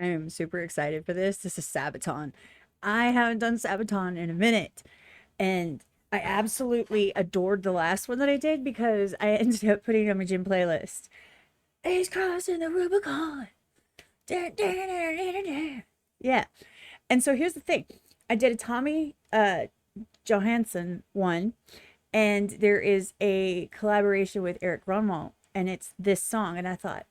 I am super excited for this. This is Sabaton. I haven't done Sabaton in a minute, and I absolutely adored the last one that I did because I ended up putting it on my gym playlist. He's crossing the Rubicon. Yeah. And so here's the thing. I did a Tommy Johansson one, and there is a collaboration with Eric Grunwald, and it's this song. And I thought,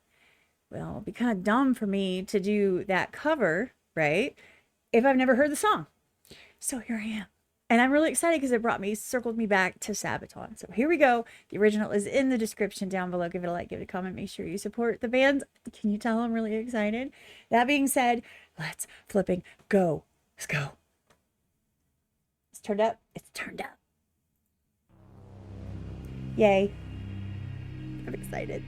well, it'd be kind of dumb for me to do that cover, right? If I've never heard the song. So here I am. And I'm really excited because it circled me back to Sabaton. So here we go. The original is in the description down below. Give it a like, give it a comment. Make sure you support the band. Can you tell I'm really excited? That being said, let's flipping go. Let's go. It's turned up. It's turned up. Yay. I'm excited.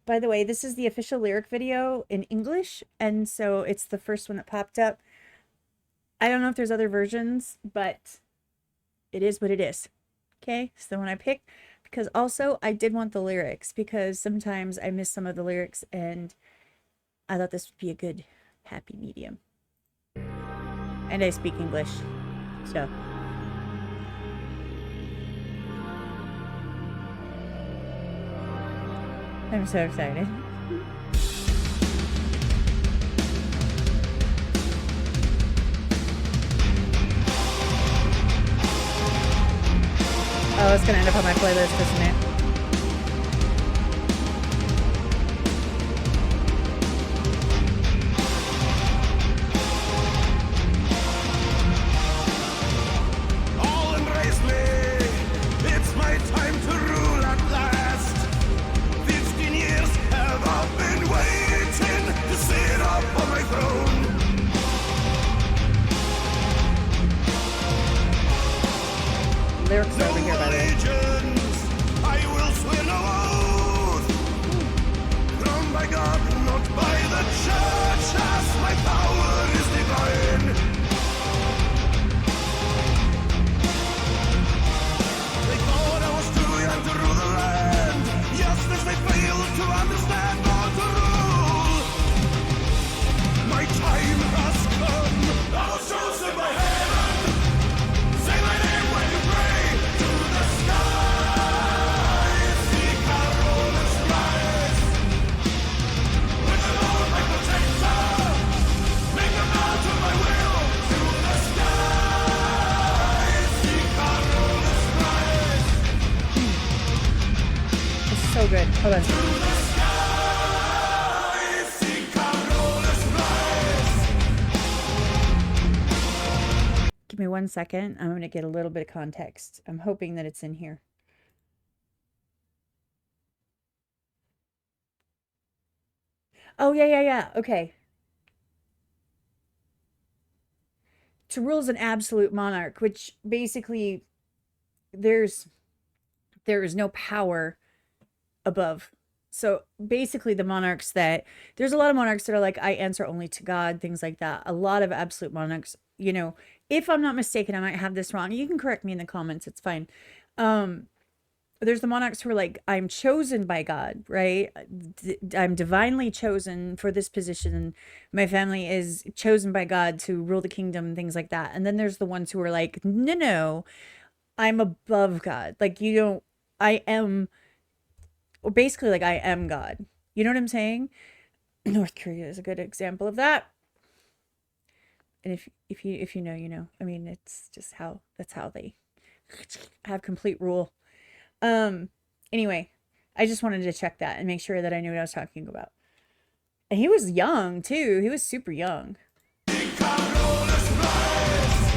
By the way, this is the official lyric video in English, and so it's the first one that popped up. I don't know if there's other versions, but it is what it is. Okay, so the one I picked, because also I did want the lyrics, because sometimes I miss some of the lyrics, and I thought this would be a good happy medium. And I speak English, so. I'm so excited. Oh, it's gonna end up on my playlist, isn't it? All embrace me. It's my time to rule at last. 15 years have I been waiting to sit up on my throne. Lyrics are over here, by the way. I will swear no oath. Crowned by God, not by the church, as my power is divine. They thought I was too young to rule the land, just as they failed to understand how to rule. My time has come. I was chosen by heaven. Say my name when you pray to the sky. See Carolus rise. With the Lord my protector, make a bow to my will. To the sky. See Carolus rise. It's so good. Hold on. To the sky. See Carolus rise. Give me 1 second. I'm going to get a little bit of context. I'm hoping that it's in here. Oh, yeah. Okay. To rule as an absolute monarch, which basically there is no power above. So basically the monarchs that there's a lot of monarchs that are like, I answer only to God, things like that. A lot of absolute monarchs, you know, if I'm not mistaken, I might have this wrong. You can correct me in the comments. It's fine. There's the monarchs who are like, I'm chosen by God, right? I'm divinely chosen for this position. My family is chosen by God to rule the kingdom and things like that. And then there's the ones who are like, no, I'm above God. Like, you don't, I am, or basically like I am God. You know what I'm saying? North Korea is a good example of that. And if you know, you know. I mean, it's just that's how they have complete rule. Anyway, I just wanted to check that and make sure that I knew what I was talking about. And he was young too. He was super young. Carolus rise.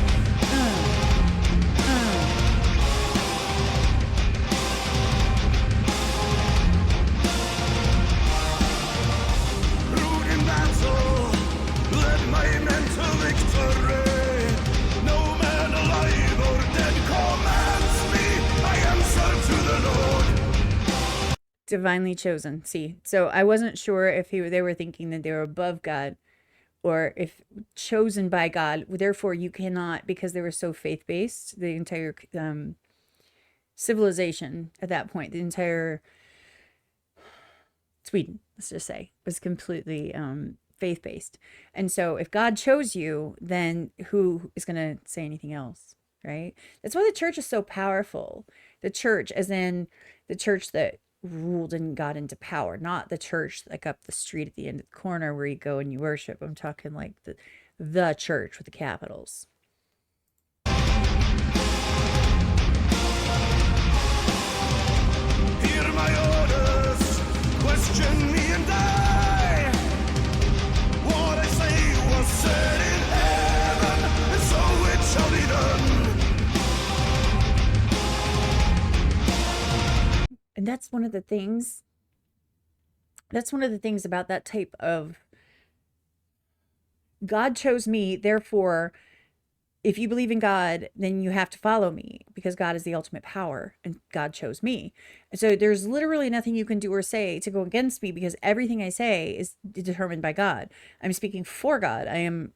Rude in battle, led my men to victory. No man alive or dead commands me. I answer to the Lord. Divinely chosen. See, so I wasn't sure if they were thinking that they were above God, or if chosen by God. Therefore, you cannot, because they were so faith based. The entire civilization at that point, the entire Sweden, let's just say, was completely faith-based. And so if God chose you, then who is going to say anything else, right? That's why the church is so powerful. The church, as in the church that ruled and got into power, not the church like up the street at the end of the corner where you go and you worship. I'm talking like the church with the capitals. Hear my orders, question me and die. What I say was said in heaven, and so it shall be done. And that's one of the things about that type of God chose me, therefore if you believe in God, then you have to follow me because God is the ultimate power and God chose me. And so there's literally nothing you can do or say to go against me because everything I say is determined by God. I'm speaking for God. I am,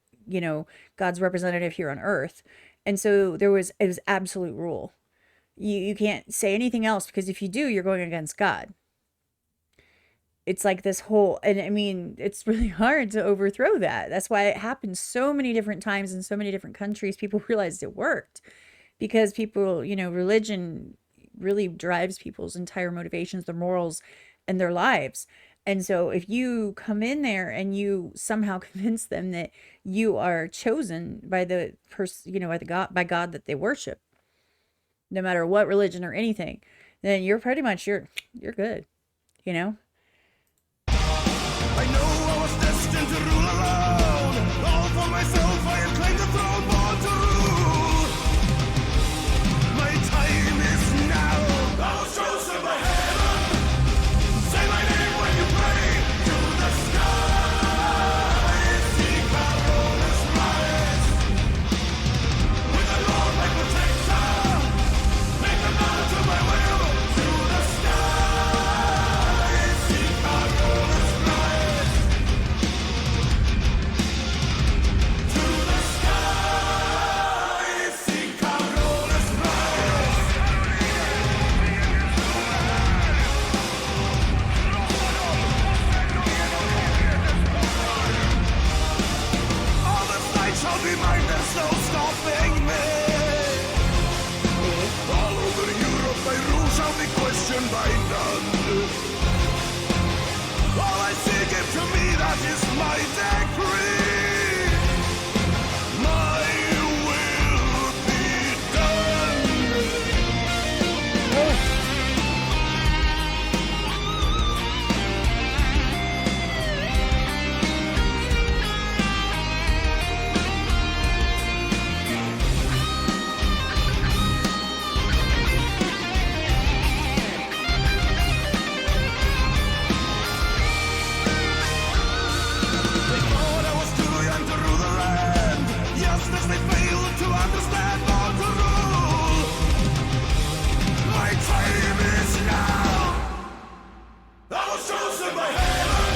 God's representative here on earth. And so it was absolute rule. You can't say anything else because if you do, you're going against God. It's like this whole, and I mean, it's really hard to overthrow that. That's why it happened so many different times in so many different countries. People realized it worked because people, religion really drives people's entire motivations, their morals, and their lives. And so if you come in there and you somehow convince them that you are chosen by the person, by God that they worship, no matter what religion or anything, then you're pretty much, you're good, I know I was destined to rule alone. All for myself, I have claimed the throne, born to rule. My time is now. I was chosen by heaven. Say my name when you pray to the sky. See Carolus rise. With the Lord my protector, make them bow to my will. To the sky. See Carolus rise. To the sky, see Carolus rise. All this night shall be mine, there's no stopping me. All over Europe my rule shall be questioned by none. All I see, give to me, that is my decree. My will be done. They thought I was too young to rule the land. Just as they failed to understand how to rule. My time is now. I was chosen by heaven.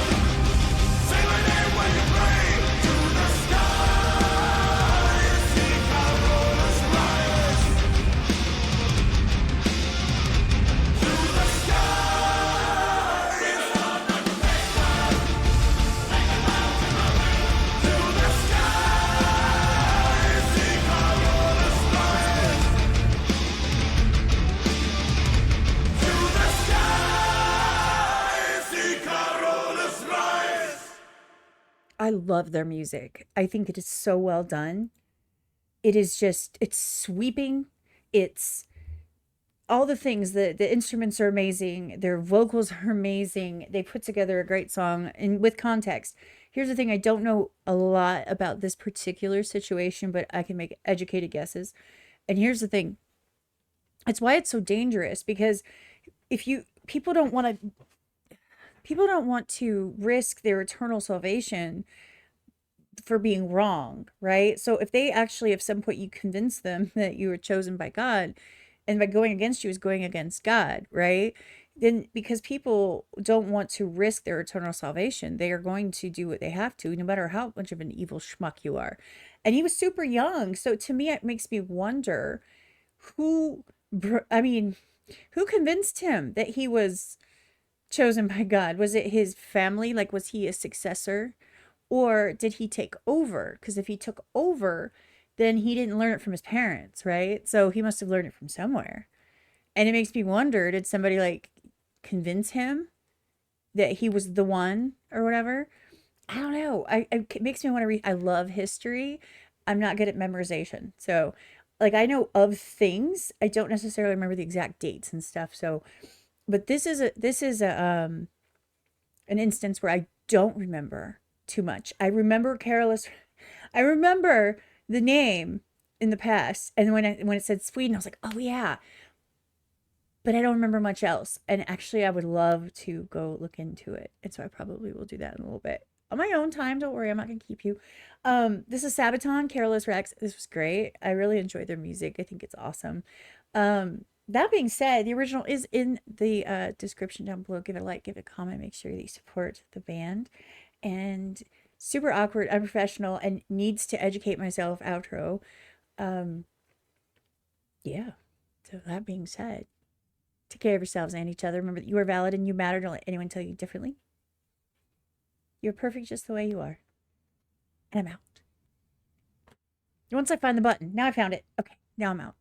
Say my name when you pray. To the sky. See Carolus rise. To the sky. It's not my protector. To the sky, see Carolus rise. To the sky, see Carolus rise. I love their music. I think it is so well done. It is just, it's sweeping. It's all the things. The instruments are amazing. Their vocals are amazing. They put together a great song and with context. Here's the thing. I don't know a lot about this particular situation, but I can make educated guesses. And here's the thing. It's why it's so dangerous because people don't want to risk their eternal salvation for being wrong, right? So if they actually at some point you convince them that you were chosen by God and by going against you is going against God, right? Then because people don't want to risk their eternal salvation, they are going to do what they have to, no matter how much of an evil schmuck you are. And he was super young. So to me, it makes me wonder I mean, Who convinced him that he was chosen by God? Was it his family? Like, was he a successor? Or did he take over? Because if he took over, then he didn't learn it from his parents, right? So he must have learned it from somewhere. And it makes me wonder, did somebody like convince him that he was the one or whatever? I don't know. It makes me want to read. I love history. I'm not good at memorization. So like I know of things. I don't necessarily remember the exact dates and stuff. So but this is a an instance where I don't remember too much. I remember Carolus. I remember the name in the past, and when it said Sweden, I was like, oh yeah, but I don't remember much else. And actually, I would love to go look into it, and so I probably will do that in a little bit on my own time. Don't worry, I'm not gonna keep you. This is SABATON, Carolus Rex. This was great. I really enjoyed their music. I think it's awesome. That being said, the original is in the description down below. Give it a like, give it a comment, make sure that you support the band. And super awkward, unprofessional, and needs to educate myself outro. Yeah. So that being said, take care of yourselves and each other. Remember that you are valid and you matter. Don't let anyone tell you differently. You're perfect just the way you are. And I'm out. Once I find the button. Now I found it. Okay, now I'm out.